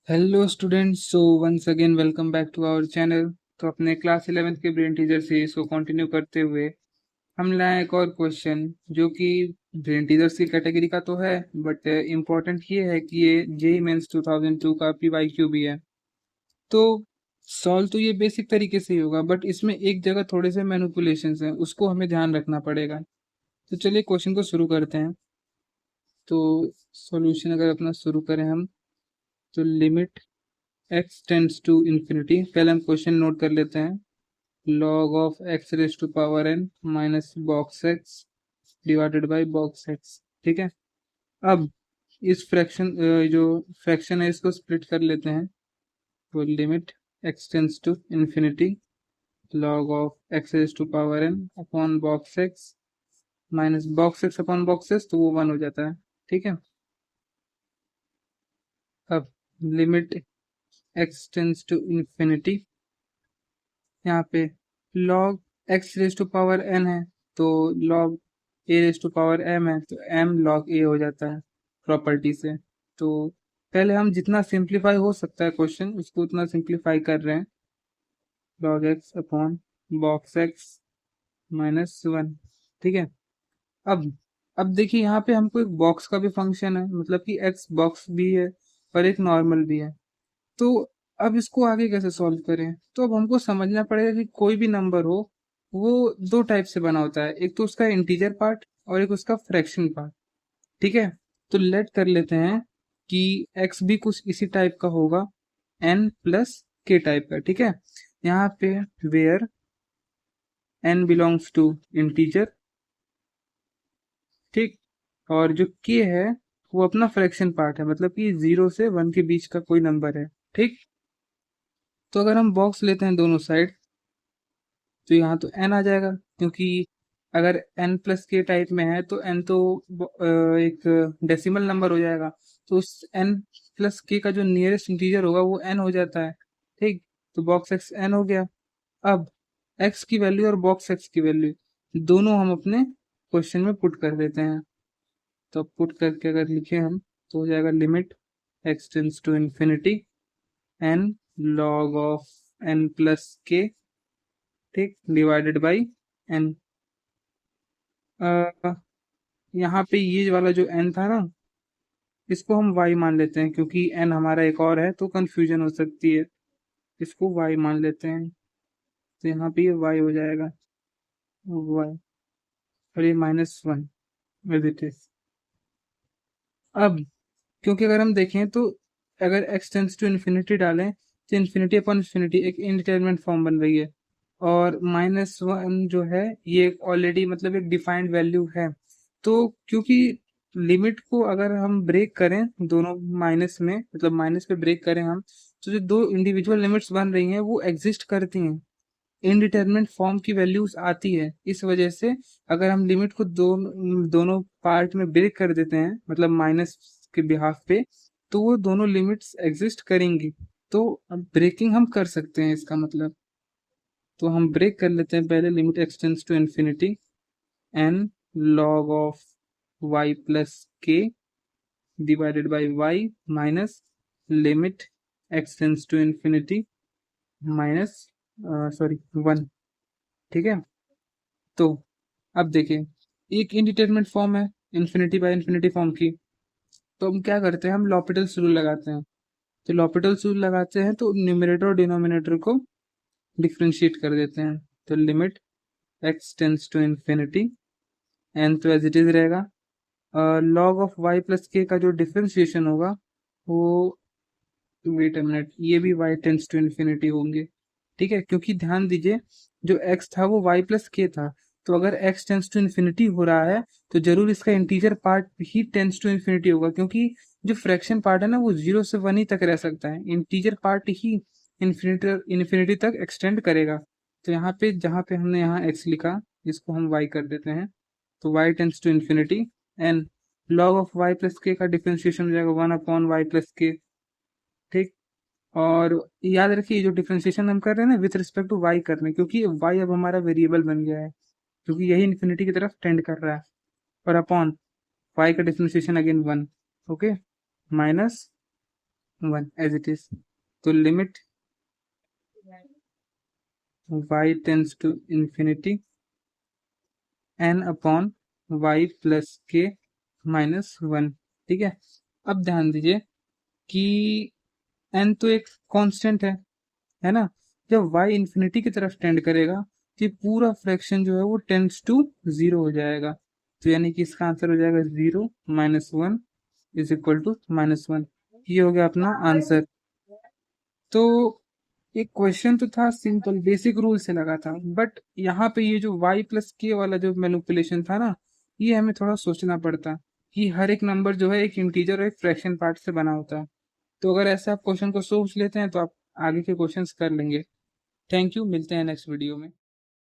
Hello students, so once again welcome back to our channel. तो अपने class 11th के brain teaser series को continue करते हुए हम लाए एक और क्वेश्चन जो कि ब्रेन टीजर्स की कैटेगरी का तो है, बट इम्पोर्टेंट ये है कि ये जेई मेंस 2002 का पीवाईक्यू भी है। तो सॉल्व तो ये बेसिक तरीके से ही होगा, बट इसमें एक जगह थोड़े से मैनिपुलेशंस हैं, उसको हमें ध्यान रखना पड़ेगा। तो चलिए क्वेश्चन को शुरू करते हैं। तो सॉल्यूशन अगर अपना शुरू करें हम, तो limit x tends to infinity, पहले हम क्वेश्चन नोट कर लेते हैं। log of x raise to power n minus box x divided by box x। ठीक है। अब इस फ्रैक्शन जो फ्रैक्शन है इसको स्प्लिट कर लेते हैं। तो limit x tends to infinity log of x raise to power n upon box x minus box x upon box x, तो वो 1 हो जाता है। ठीक है। अब limit x tends to infinity, यहाँ पे log x raise to power n है, तो log a raise to power m है, तो m log a हो जाता है प्रॉपर्टी से। तो पहले हम जितना सिंप्लीफाई हो सकता है क्वेश्चन, उसको उतना सिंप्लीफाई कर रहे हैं। log x upon box x minus 1। ठीक है। अब अब देखिए यहाँ पे हमको एक बॉक्स का भी फंक्शन है, मतलब कि x बॉक्स भी है और एक नॉर्मल भी है। तो अब इसको आगे कैसे सॉल्व करें? तो अब हमको समझना पड़ेगा कि कोई भी नंबर हो, वो दो टाइप से बना होता है, एक तो उसका इंटीजर पार्ट और एक उसका फ्रैक्शन पार्ट। ठीक है। तो लेट कर लेते हैं कि x भी कुछ इसी टाइप का होगा, n प्लस k टाइप का। ठीक है। यहाँ पे where n belongs to integer, ठीक, और जो k है वो अपना फ्रैक्शन पार्ट है, मतलब कि 0 से 1 के बीच का कोई नंबर है। ठीक। तो अगर हम बॉक्स लेते हैं दोनों साइड, तो यहाँ तो n आ जाएगा, क्योंकि अगर n प्लस के टाइप में है तो n तो एक डेसिमल नंबर हो जाएगा। तो उस n प्लस के का जो नियरेस्ट इंटीजर होगा वो n हो जाता है। ठीक। तो बॉक्स x n हो गया। अब x की वैल्यू और बॉक्स x की वैल्यू दोनों हम अपने क्वेश्चन में पुट कर देते हैं। तो पुट करके अगर लिखे हम, तो हो जाएगा limit x tends to infinity n log of n plus k, ठीक, डिवाइडेड बाई n। यहाँ पे ये वाला जो n था ना, इसको हम y मान लेते हैं, क्योंकि n हमारा एक और है तो कंफ्यूजन हो सकती है। इसको y मान लेते हैं, तो यहाँ पे ये y हो जाएगा, y, और ये -1 एज इट इज। अब क्योंकि अगर हम देखें तो अगर x टेंड्स टू इन्फिनिटी डालें, तो इन्फिनिटी अपॉन इन्फिनिटी एक इनडिटरमिनेट फॉर्म बन रही है, और -1 जो है ये ऑलरेडी मतलब एक डिफाइंड वैल्यू है। तो क्योंकि लिमिट को अगर हम ब्रेक करें दोनों माइनस में, मतलब माइनस पे ब्रेक करें हम, तो जो दो इंडिविजुअल लिमिट्स बन रही हैं वो एग्जिस्ट करती हैं, इनडिटरमिनेट फॉर्म की वैल्यूज आती है। इस वजह से अगर हम लिमिट को दोनों पार्ट में ब्रेक कर देते हैं, मतलब माइनस के बिहाफ पे, तो वो दोनों लिमिट्स एग्जिस्ट करेंगी। तो अब ब्रेकिंग हम कर सकते हैं इसका मतलब। तो हम ब्रेक कर लेते हैं पहले, limit extends to infinity n log of y plus के divided by y minus limit extends to infinity minus sorry 1। ठीक है। तो अब देखिए, एक इनडिटरमिनेट फॉर्म है इन्फिनिटी बाय इन्फिनिटी फॉर्म की, तो हम क्या करते हैं, हम लॉपिटल्स रूल लगाते हैं। तो लॉपिटल्स रूल लगाते हैं तो न्यूमरेटर और डिनोमिनेटर को डिफ्रेंशिएट कर देते हैं। तो limit x tends to infinity, n तो एज इट इज रहेगा, log of y plus k का जो डिफ्रेंशिएशन होगा वो, वेट अ मिनट, ये भी y टेंड्स टू इन्फिनिटी होंगे। ठीक है, क्योंकि ध्यान दीजिए जो x था वो y प्लस के था, तो अगर x टेंड्स टू इन्फिनिटी हो रहा है तो जरूर इसका इंटीजर पार्ट ही टेंड्स टू इन्फिनिटी होगा, क्योंकि जो फ्रैक्शन पार्ट है ना वो 0 से 1 ही तक रह सकता है, इंटीजर पार्ट ही इन्फिनिटी तक एक्सटेंड करेगा। तो यहाँ पे जहाँ पे हमने यहाँ x लिखा, इसको हम y कर देते हैं। तो y tends to infinity and log of y plus k का डिफ्रेंशिएशन हो जाएगा 1 अपॉन y प्लस के। ठीक। और याद रखिए जो डिफरेंशिएशन हम कर रहे हैं ना विथ रिस्पेक्ट टू y कर रहे हैं, क्योंकि y अब हमारा वेरिएबल बन गया है, क्योंकि यही इन्फिनिटी की तरफ टेंड कर रहा है। और अपॉन y का differentiation again 1, okay, minus 1 as it is. तो limit y tends to infinity n upon y plus के माइनस 1। ठीक है, अब ध्यान दीजिए कि n तो एक कांस्टेंट है ना। जब y इंफिनिटी की तरफ टेंड करेगा तो ये पूरा फ्रैक्शन जो है वो टेंड्स टू 0 हो जाएगा। तो यानी कि इसका आंसर हो जाएगा 0 माइनस 1 इज इक्वल टू -1। ये हो गया अपना आंसर। तो एक क्वेश्चन तो था सिंपल, बेसिक रूल से लगा था, बट यहाँ पे ये जो y प्लस के वाला जो मैनिपुलेशन था ना, ये हमें थोड़ा सोचना पड़ता कि हर एक नंबर जो है एक इंटीजर और एक फ्रैक्शन पार्ट से बना होता है। तो अगर ऐसे आप क्वेश्चन को सोच लेते हैं तो आप आगे के क्वेश्चंस कर लेंगे। थैंक यू, मिलते हैं नेक्स्ट वीडियो में।